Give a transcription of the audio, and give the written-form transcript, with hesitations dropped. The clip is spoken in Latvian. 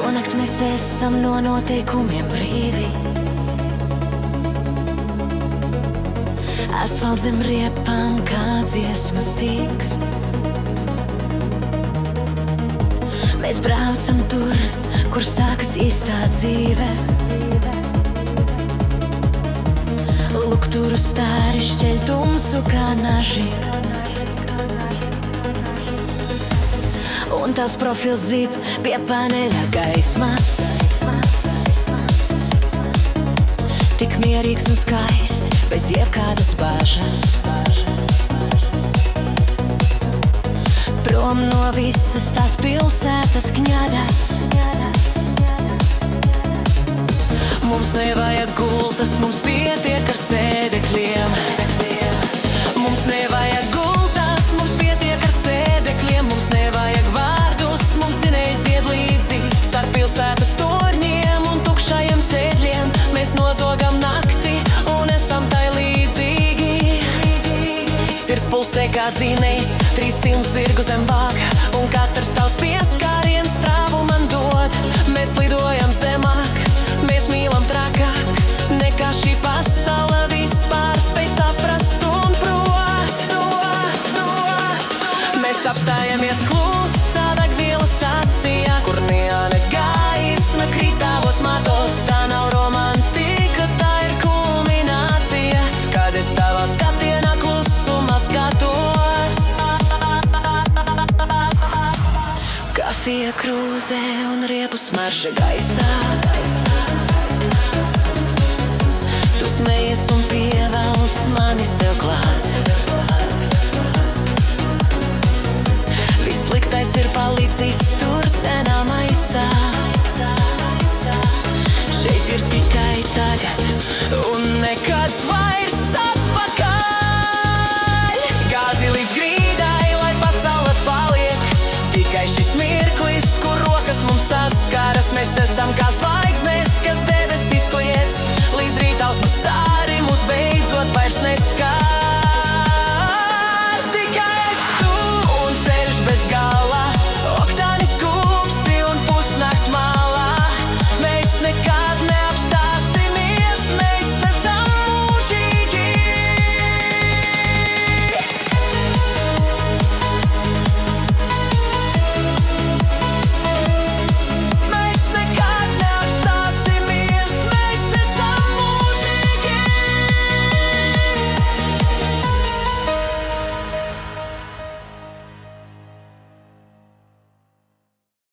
Šonakt mēs esam no noteikumiem brīvi. Asfalts zem riepām kā dziesma sīkst. Mēs braucam tur, kur sākas īstā dzīve. Lukturu stāri šķeļ tumsu kā naži. Un tavs profils zib pie paneļa gaismas. Tik mierīgs un skaists, bez jebkādas bāžas. Prom no visas tās pilsētas kņadas. Mums nevajag gultas, mums pietiek ar sēdekļiem. Mums nevajag gultas, mums pietiek ar sēdekļiem. Mums nevajag vārdus, mums dzinējs died līdzi. Starp pilsētas torņiem un tukšajiem ceļiem mēs nozogam nakti un esam tai līdzīgi. Sirds pulsē kā dzinējs, 300 zirgu zem vāka, un katrs tavs pieskāriens strāvu man dod. Mēs lidojam zemāk, mēs mīlam trakāk, nekā šī pasaule vispār spēj saprast un prot. Mēs apstājamies klusā degvielas stācijā, kur neona gaisma kritāvos matos. Tā nav romantika, tā ir kulminācija, kad es tavā skatienā klusumā skatos. Kafija krūzē un riepu smarža gaisā. Tu smejies un pievelc mani sev klāt. Viss sliktais ir palicis tur senā maisā. Šeit ir tikai tagad un nekad vairs atpakaļ. Gāzi līdz grīdai, lai pasaule paliek. Tikai šis mirklis, kur rokas mums saskaras. Mēs esam kā zvaigznes.